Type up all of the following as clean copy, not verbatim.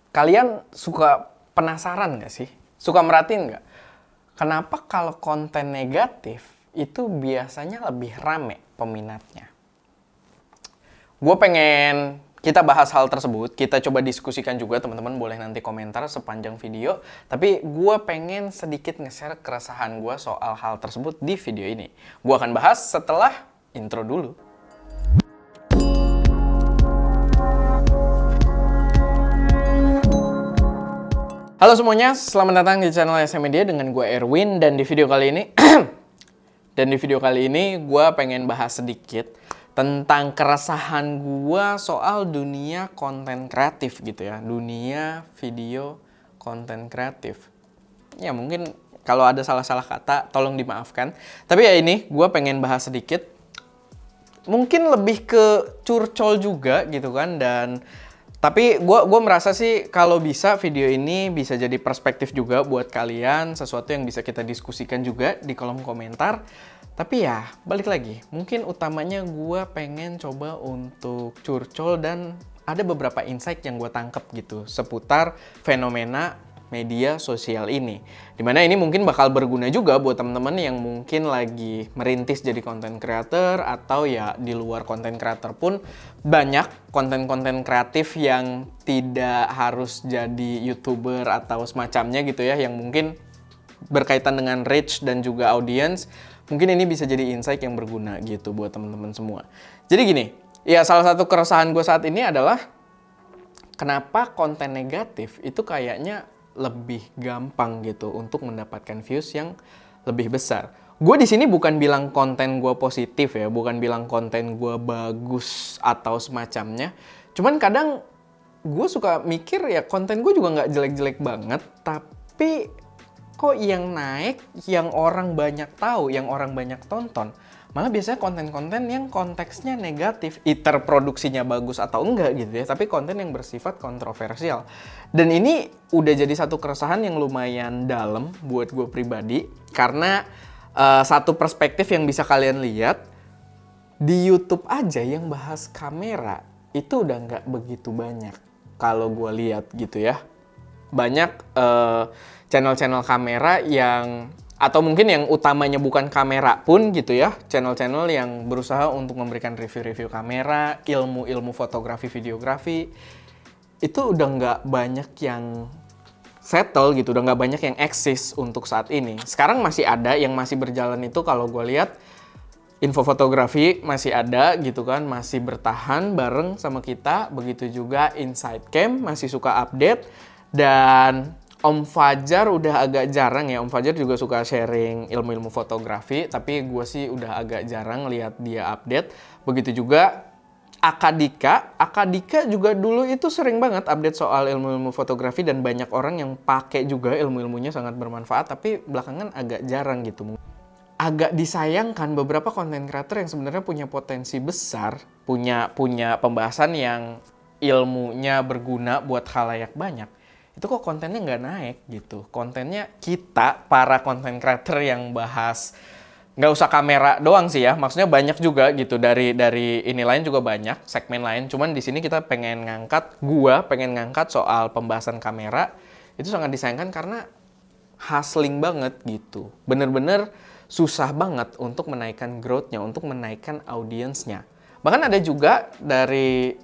Kalian suka penasaran nggak sih? Suka merhatiin nggak? Kenapa kalau konten negatif itu biasanya lebih rame peminatnya? Gue pengen kita bahas hal tersebut, kita coba diskusikan juga, teman-teman boleh nanti komentar sepanjang video. Tapi gue pengen sedikit nge-share keresahan gue soal hal tersebut di video ini. Gue akan bahas setelah intro dulu. Halo semuanya, selamat datang di channel SM Media dengan gue Erwin, dan di video kali ini gue pengen bahas sedikit tentang keresahan gue soal dunia konten kreatif gitu ya, dunia video konten kreatif. Ya mungkin kalau ada salah-salah kata tolong dimaafkan. Tapi ya ini gue pengen bahas sedikit, mungkin lebih ke curcol juga gitu kan, dan tapi gue merasa sih kalau bisa video ini bisa jadi perspektif juga buat kalian, sesuatu yang bisa kita diskusikan juga di kolom komentar. Tapi ya balik lagi, mungkin utamanya gue pengen coba untuk curcol dan ada beberapa insight yang gue tangkep gitu seputar fenomena media sosial ini. Dimana ini mungkin bakal berguna juga buat teman-teman yang mungkin lagi merintis jadi content creator, atau ya di luar content creator pun banyak konten-konten kreatif yang tidak harus jadi YouTuber atau semacamnya gitu ya, yang mungkin berkaitan dengan reach dan juga audience. Mungkin ini bisa jadi insight yang berguna gitu buat teman-teman semua. Jadi gini, ya salah satu keresahan gue saat ini adalah kenapa konten negatif itu kayaknya lebih gampang gitu untuk mendapatkan views yang lebih besar. Gue di sini bukan bilang konten gue positif ya, bukan bilang konten gue bagus atau semacamnya. Cuman kadang gue suka mikir ya konten gue juga nggak jelek-jelek banget, tapi kok yang naik, yang orang banyak tahu, yang orang banyak tonton, malah biasanya konten-konten yang konteksnya negatif. Either produksinya bagus atau enggak gitu ya, tapi konten yang bersifat kontroversial. Dan ini udah jadi satu keresahan yang lumayan dalam buat gue pribadi, karena satu perspektif yang bisa kalian lihat, di YouTube aja yang bahas kamera itu udah nggak begitu banyak kalau gue lihat gitu ya. Banyak channel-channel kamera yang, atau mungkin yang utamanya bukan kamera pun gitu ya, channel-channel yang berusaha untuk memberikan review-review kamera, ilmu-ilmu fotografi, videografi, itu udah nggak banyak yang settle gitu, udah nggak banyak yang eksis untuk saat ini. Sekarang masih ada yang masih berjalan itu, kalau gue lihat info fotografi masih ada gitu kan, masih bertahan bareng sama kita. Begitu juga Inside Cam masih suka update, dan Om Fajar udah agak jarang ya. Om Fajar juga suka sharing ilmu-ilmu fotografi, tapi gue sih udah agak jarang lihat dia update. Begitu juga Akadika juga dulu itu sering banget update soal ilmu-ilmu fotografi, dan banyak orang yang pakai juga ilmu-ilmunya, sangat bermanfaat, tapi belakangan agak jarang gitu. Agak disayangkan beberapa konten creator yang sebenarnya punya potensi besar, punya pembahasan yang ilmunya berguna buat khalayak banyak, itu kok kontennya nggak naik gitu. Kontennya kita, para konten creator yang bahas, nggak usah kamera doang sih ya, maksudnya banyak juga gitu, dari ini lain juga banyak, segmen lain. Cuman di sini kita pengen ngangkat soal pembahasan kamera, itu sangat disayangkan karena hustling banget gitu. Bener-bener susah banget untuk menaikkan growth-nya, untuk menaikkan audiensnya. Bahkan ada juga dari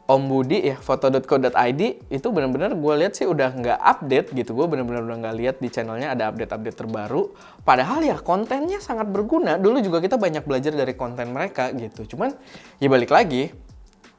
Om Budi ya, foto.co.id, itu benar-benar gue lihat sih udah nggak update gitu. Gue benar-benar udah nggak lihat di channelnya ada update-update terbaru. Padahal ya kontennya sangat berguna. Dulu juga kita banyak belajar dari konten mereka gitu. Cuman ya balik lagi,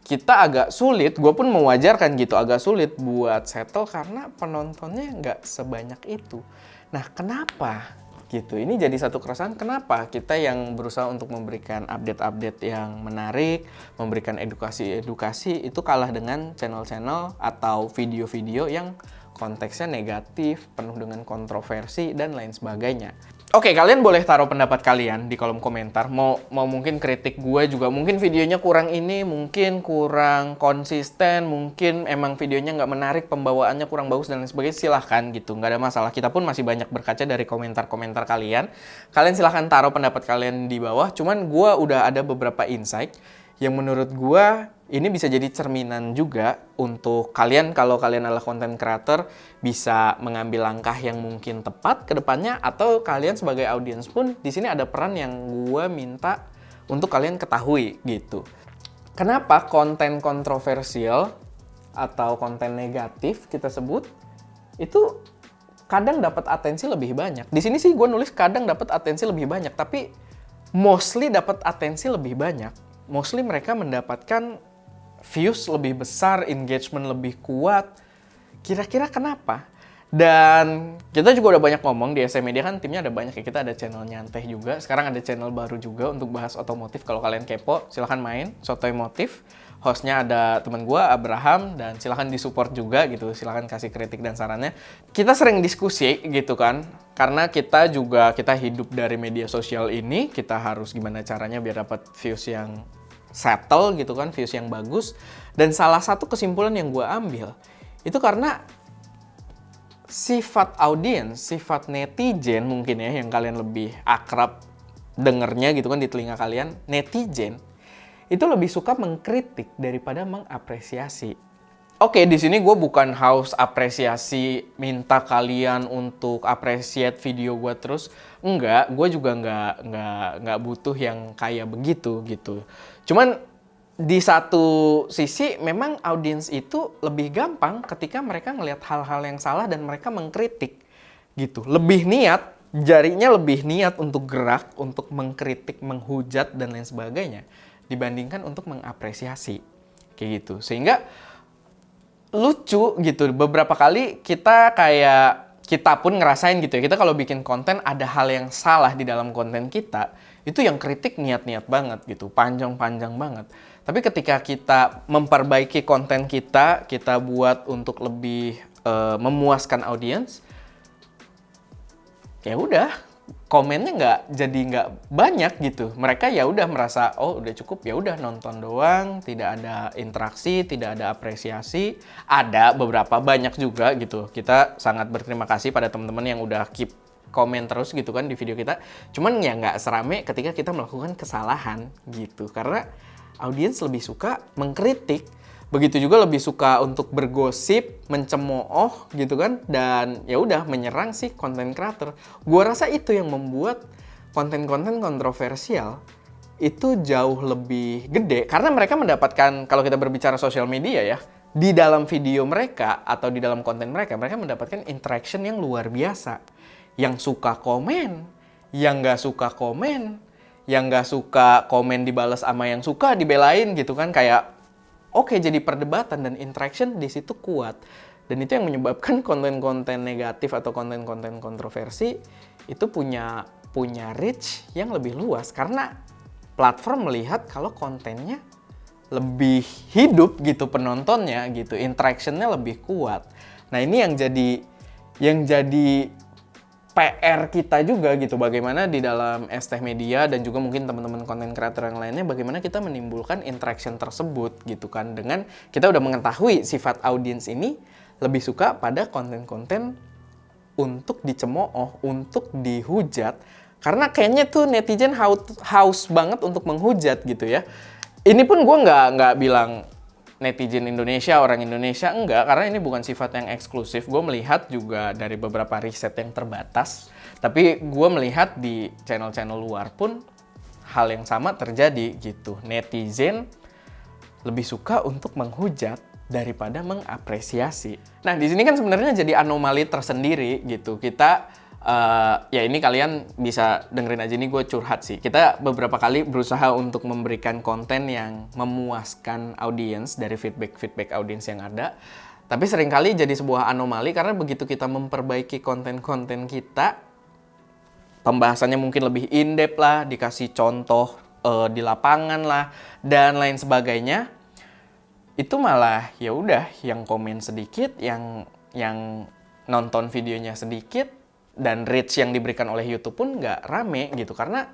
kita agak sulit, gue pun mewajarkan gitu, agak sulit buat settle karena penontonnya nggak sebanyak itu. Nah kenapa? Gitu. Ini jadi satu keresahan, kenapa kita yang berusaha untuk memberikan update-update yang menarik, memberikan edukasi-edukasi, itu kalah dengan channel-channel atau video-video yang konteksnya negatif, penuh dengan kontroversi, dan lain sebagainya. Oke, kalian boleh taruh pendapat kalian di kolom komentar. Mau mungkin kritik gue juga, mungkin videonya kurang ini, mungkin kurang konsisten, mungkin emang videonya nggak menarik, pembawaannya kurang bagus, dan lain sebagainya. Silahkan gitu, nggak ada masalah. Kita pun masih banyak berkaca dari komentar-komentar kalian. Kalian silahkan taruh pendapat kalian di bawah. Cuman gue udah ada beberapa insight yang menurut gue ini bisa jadi cerminan juga untuk kalian kalau kalian adalah content creator bisa mengambil langkah yang mungkin tepat ke depannya, atau kalian sebagai audiens pun di sini ada peran yang gue minta untuk kalian ketahui gitu. Kenapa konten kontroversial atau konten negatif kita sebut itu kadang dapat atensi lebih banyak. Di sini sih gue nulis kadang dapat atensi lebih banyak, tapi mostly dapat atensi lebih banyak. Mostly mereka mendapatkan views lebih besar, engagement lebih kuat. Kira-kira kenapa? Dan kita juga udah banyak ngomong di SM Media kan timnya ada banyak ya. Kita ada channel Nyanteh juga. Sekarang ada channel baru juga untuk bahas otomotif. Kalau kalian kepo, silahkan main Sotoy Motif. Hostnya ada teman gue, Abraham, dan silahkan disupport juga gitu. Silahkan kasih kritik dan sarannya. Kita sering diskusi gitu kan. Karena kita hidup dari media sosial ini. Kita harus gimana caranya biar dapat views yang settle gitu kan, views yang bagus. Dan salah satu kesimpulan yang gue ambil itu karena sifat audiens, sifat netizen mungkin ya yang kalian lebih akrab dengernya gitu kan di telinga kalian, netizen itu lebih suka mengkritik daripada mengapresiasi. Oke, di sini gue bukan haus apresiasi, minta kalian untuk appreciate video gue terus. Enggak, gue juga nggak butuh yang kayak begitu gitu. Cuman di satu sisi memang audiens itu lebih gampang ketika mereka ngelihat hal-hal yang salah dan mereka mengkritik gitu. Lebih niat, jarinya lebih niat untuk gerak, untuk mengkritik, menghujat dan lain sebagainya dibandingkan untuk mengapresiasi kayak gitu. Sehingga lucu gitu, beberapa kali kita pun ngerasain gitu ya, kita kalau bikin konten ada hal yang salah di dalam konten kita, itu yang kritik niat-niat banget gitu, panjang-panjang banget. Tapi ketika kita memperbaiki konten kita buat untuk lebih memuaskan audiens, ya udah, komennya nggak banyak gitu. Mereka ya udah merasa oh udah cukup, ya udah nonton doang, tidak ada interaksi, tidak ada apresiasi. Ada beberapa banyak juga gitu. Kita sangat berterima kasih pada teman-teman yang udah keep komen terus gitu kan di video kita. Cuman ya nggak serame ketika kita melakukan kesalahan gitu. Karena audiens lebih suka mengkritik. Begitu juga lebih suka untuk bergosip, mencemooh gitu kan, dan ya udah menyerang si konten creator. Gua rasa itu yang membuat konten-konten kontroversial itu jauh lebih gede karena mereka mendapatkan, kalau kita berbicara sosial media ya, di dalam video mereka atau di dalam konten mereka mendapatkan interaction yang luar biasa. Yang suka komen, yang nggak suka komen, yang nggak suka komen dibalas sama yang suka dibelain gitu kan, kayak oke, jadi perdebatan dan interaction di situ kuat. Dan itu yang menyebabkan konten-konten negatif atau konten-konten kontroversi itu punya reach yang lebih luas. Karena platform melihat kalau kontennya lebih hidup gitu penontonnya gitu. Interactionnya lebih kuat. Nah ini yang jadi PR kita juga gitu, bagaimana di dalam ST Media dan juga mungkin teman-teman konten creator yang lainnya, bagaimana kita menimbulkan interaction tersebut gitu kan, dengan kita udah mengetahui sifat audiens ini lebih suka pada konten-konten untuk dicemooh, untuk dihujat, karena kayaknya tuh netizen haus banget untuk menghujat gitu ya. Ini pun gue nggak bilang netizen Indonesia, orang Indonesia, enggak, karena ini bukan sifat yang eksklusif. Gue melihat juga dari beberapa riset yang terbatas, tapi gue melihat di channel-channel luar pun hal yang sama terjadi gitu. Netizen lebih suka untuk menghujat daripada mengapresiasi. Nah, di sini kan sebenarnya jadi anomali tersendiri gitu. Kita ya ini kalian bisa dengerin aja, nih gue curhat sih. Kita beberapa kali berusaha untuk memberikan konten yang memuaskan audiens dari feedback audiens yang ada. Tapi seringkali jadi sebuah anomali karena begitu kita memperbaiki konten-konten kita, pembahasannya mungkin lebih in-depth lah, dikasih contoh di lapangan lah, dan lain sebagainya. Itu malah ya udah yang komen sedikit, yang nonton videonya sedikit, dan reach yang diberikan oleh YouTube pun nggak rame gitu karena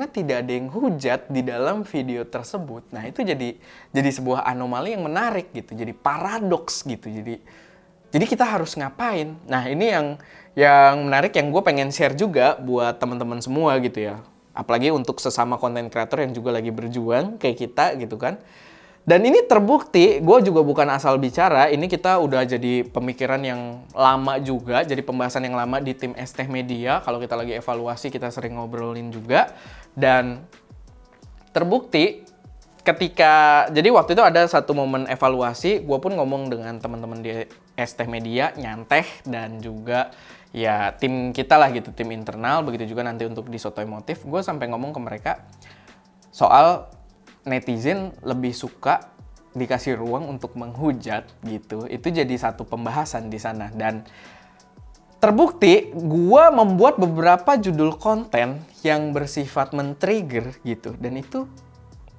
tidak ada yang hujat di dalam video tersebut. Nah itu jadi sebuah anomali yang menarik gitu, jadi paradoks gitu. Jadi kita harus ngapain? Nah ini yang menarik, yang gue pengen share juga buat teman-teman semua gitu ya. Apalagi untuk sesama konten kreator yang juga lagi berjuang kayak kita gitu kan. Dan ini terbukti, gue juga bukan asal bicara, ini kita udah jadi pemikiran yang lama juga, jadi pembahasan yang lama di tim ST Media. Kalau kita lagi evaluasi, kita sering ngobrolin juga. Dan terbukti ketika, jadi waktu itu ada satu momen evaluasi, gue pun ngomong dengan teman-teman di ST Media, Nyanteh, dan juga ya tim kita lah gitu, tim internal, begitu juga nanti untuk di Sotoy Motif, gue sampai ngomong ke mereka soal netizen lebih suka dikasih ruang untuk menghujat gitu. Itu jadi satu pembahasan di sana. Dan terbukti gue membuat beberapa judul konten yang bersifat men-trigger gitu. Dan itu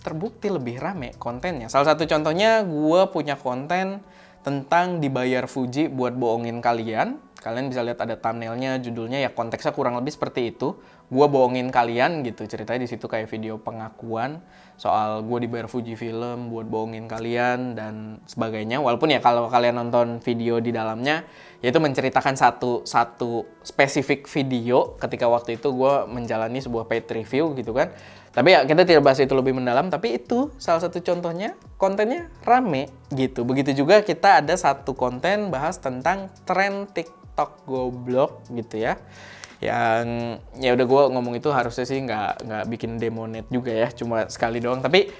terbukti lebih rame kontennya. Salah satu contohnya gue punya konten tentang dibayar Fuji buat bohongin kalian. Kalian bisa lihat ada thumbnailnya, judulnya ya konteksnya kurang lebih seperti itu. Gue bohongin kalian gitu, ceritanya di situ kayak video pengakuan soal gue dibayar Fuji Film buat bohongin kalian dan sebagainya. Walaupun ya kalau kalian nonton video di dalamnya, yaitu menceritakan satu spesifik video ketika waktu itu gue menjalani sebuah paid review gitu kan. Tapi ya kita tidak bahas itu lebih mendalam, tapi itu salah satu contohnya kontennya rame gitu. Begitu juga kita ada satu konten bahas tentang tren TikTok goblok gitu ya. Yang ya udah gue ngomong itu harusnya sih nggak bikin demonet juga ya, cuma sekali doang. Tapi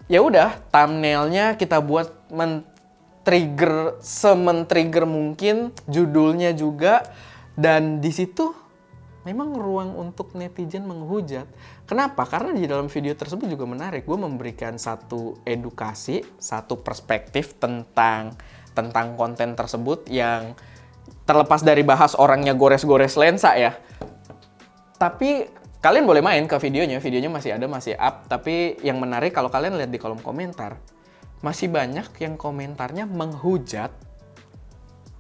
ya udah thumbnailnya kita buat men-trigger semen-trigger mungkin, judulnya juga, dan di situ memang ruang untuk netizen menghujat. Kenapa? Karena di dalam video tersebut juga menarik. Gue memberikan satu edukasi, satu perspektif tentang konten tersebut yang terlepas dari bahas orangnya gores-gores lensa ya. Tapi kalian boleh main ke videonya masih ada, masih up. Tapi yang menarik kalau kalian lihat di kolom komentar, masih banyak yang komentarnya menghujat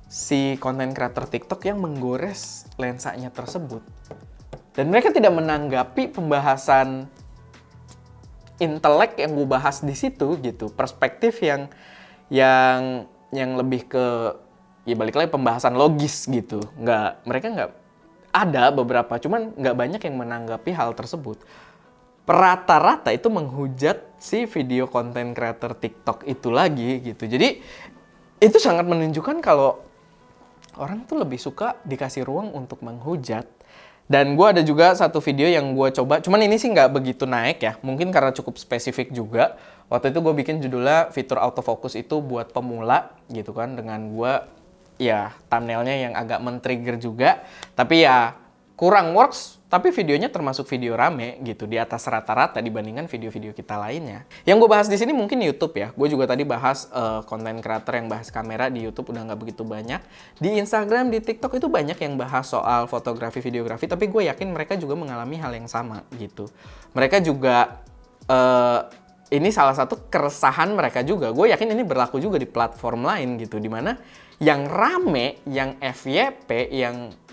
si konten creator TikTok yang menggores lensanya tersebut. Dan mereka tidak menanggapi pembahasan intelek yang gue bahas di situ gitu. Perspektif yang lebih ke ya balik lagi pembahasan logis gitu. Mereka nggak ada beberapa, cuman nggak banyak yang menanggapi hal tersebut. Rata-rata itu menghujat si video konten creator TikTok itu lagi gitu. Jadi itu sangat menunjukkan kalau orang tuh lebih suka dikasih ruang untuk menghujat. Dan gue ada juga satu video yang gue coba, cuman ini sih nggak begitu naik ya. Mungkin karena cukup spesifik juga. Waktu itu gue bikin judulnya fitur autofocus itu buat pemula gitu kan. Dengan gue ya thumbnailnya yang agak men-trigger juga. Tapi ya kurang works, tapi videonya termasuk video rame gitu, di atas rata-rata dibandingkan video-video kita lainnya. Yang gue bahas di sini mungkin YouTube ya. Gue juga tadi bahas konten creator yang bahas kamera di YouTube udah nggak begitu banyak. Di Instagram, di TikTok itu banyak yang bahas soal fotografi, videografi, tapi gue yakin mereka juga mengalami hal yang sama gitu. Mereka juga ini salah satu keresahan mereka juga. Gue yakin ini berlaku juga di platform lain gitu, dimana yang rame, yang FYP,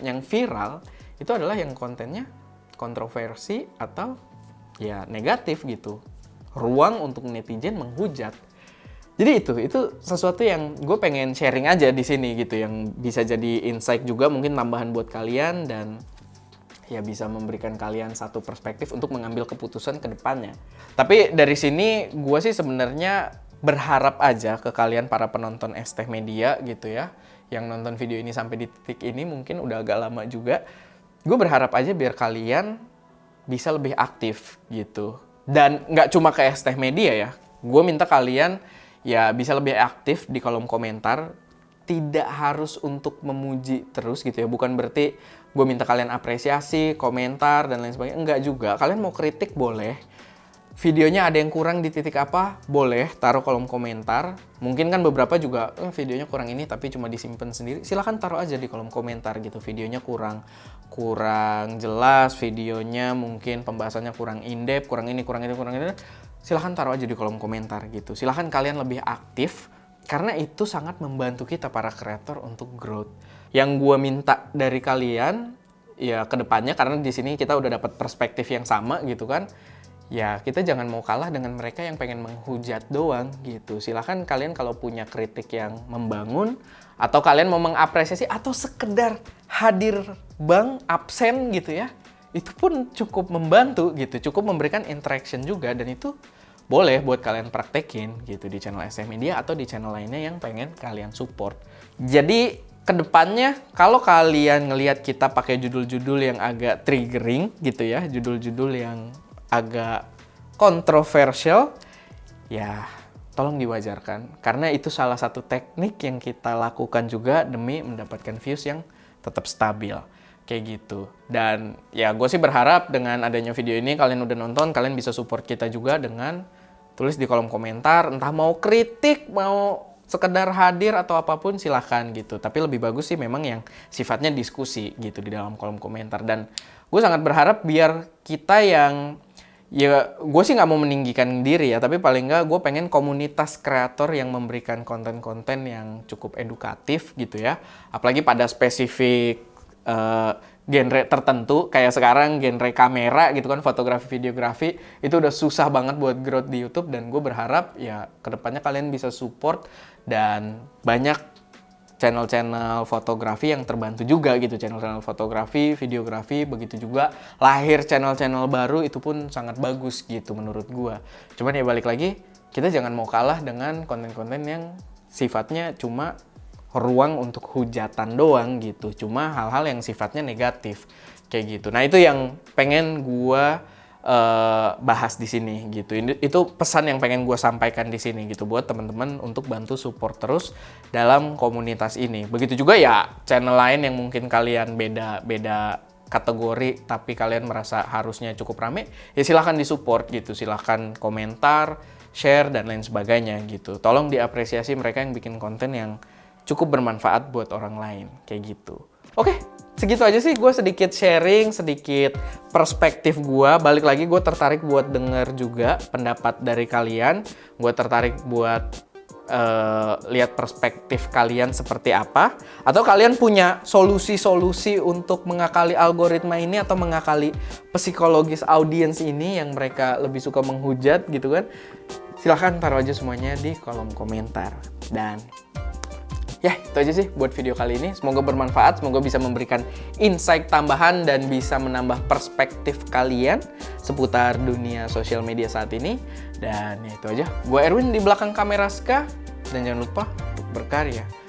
yang viral itu adalah yang kontennya kontroversi atau ya negatif gitu. Ruang untuk netizen menghujat. Jadi itu sesuatu yang gue pengen sharing aja di sini gitu, yang bisa jadi insight juga, mungkin tambahan buat kalian, dan ya bisa memberikan kalian satu perspektif untuk mengambil keputusan ke depannya. Tapi dari sini gue sih sebenarnya berharap aja ke kalian para penonton ST Media gitu ya, yang nonton video ini sampai di titik ini, mungkin udah agak lama juga. Gue berharap aja biar kalian bisa lebih aktif gitu. Dan nggak cuma ke ST Media ya. Gue minta kalian ya bisa lebih aktif di kolom komentar. Tidak harus untuk memuji terus gitu ya. Bukan berarti gue minta kalian apresiasi, komentar, dan lain sebagainya. Enggak juga. Kalian mau kritik boleh. Videonya ada yang kurang di titik apa, boleh taruh kolom komentar. Mungkin kan beberapa juga, videonya kurang ini tapi cuma disimpan sendiri. Silahkan taruh aja di kolom komentar gitu. Videonya kurang jelas, videonya mungkin pembahasannya kurang in-depth, kurang ini. Silahkan taruh aja di kolom komentar gitu. Silahkan kalian lebih aktif, karena itu sangat membantu kita para kreator untuk growth. Yang gue minta dari kalian, ya kedepannya, karena di sini kita udah dapat perspektif yang sama gitu kan. Ya kita jangan mau kalah dengan mereka yang pengen menghujat doang gitu. Silahkan kalian kalau punya kritik yang membangun, atau kalian mau mengapresiasi, atau sekedar hadir absen gitu ya, itu pun cukup membantu gitu, cukup memberikan interaction juga, dan itu boleh buat kalian praktekin gitu di channel SM Media atau di channel lainnya yang pengen kalian support. Jadi kedepannya kalau kalian ngelihat kita pakai judul-judul yang agak triggering gitu ya, judul-judul yang agak kontroversial, ya tolong diwajarkan. Karena itu salah satu teknik yang kita lakukan juga demi mendapatkan views yang tetap stabil. Kayak gitu. Dan ya gue sih berharap dengan adanya video ini kalian udah nonton, kalian bisa support kita juga dengan tulis di kolom komentar, entah mau kritik, mau sekedar hadir atau apapun silahkan gitu. Tapi lebih bagus sih memang yang sifatnya diskusi gitu di dalam kolom komentar. Dan gue sangat berharap biar kita yang, ya gue sih nggak mau meninggikan diri ya, tapi paling nggak gue pengen komunitas kreator yang memberikan konten-konten yang cukup edukatif gitu ya. Apalagi pada spesifik genre tertentu, kayak sekarang genre kamera gitu kan, fotografi, videografi, itu udah susah banget buat growth di YouTube. Dan gue berharap ya kedepannya kalian bisa support dan banyak channel-channel fotografi yang terbantu juga gitu, channel-channel fotografi, videografi, begitu juga lahir channel-channel baru itu pun sangat bagus gitu menurut gue. Cuman ya balik lagi, kita jangan mau kalah dengan konten-konten yang sifatnya cuma ruang untuk hujatan doang gitu, cuma hal-hal yang sifatnya negatif kayak gitu. Nah itu yang pengen gua bahas di sini gitu. Itu pesan yang pengen gua sampaikan di sini gitu buat teman-teman untuk bantu support terus dalam komunitas ini. Begitu juga ya channel lain yang mungkin kalian beda kategori tapi kalian merasa harusnya cukup rame, ya silahkan disupport gitu, silahkan komentar, share dan lain sebagainya gitu. Tolong diapresiasi mereka yang bikin konten yang cukup bermanfaat buat orang lain, kayak gitu. Oke, segitu aja sih gue sedikit sharing, sedikit perspektif gue. Balik lagi gue tertarik buat denger juga pendapat dari kalian. Gue tertarik buat lihat perspektif kalian seperti apa. Atau kalian punya solusi-solusi untuk mengakali algoritma ini atau mengakali psikologis audiens ini yang mereka lebih suka menghujat gitu kan. Silahkan taruh aja semuanya di kolom komentar. Dan ya, itu aja sih buat video kali ini. Semoga bermanfaat, semoga bisa memberikan insight tambahan dan bisa menambah perspektif kalian seputar dunia sosial media saat ini. Dan ya itu aja. Gue Erwin di belakang kamera Ska. Dan jangan lupa untuk berkarya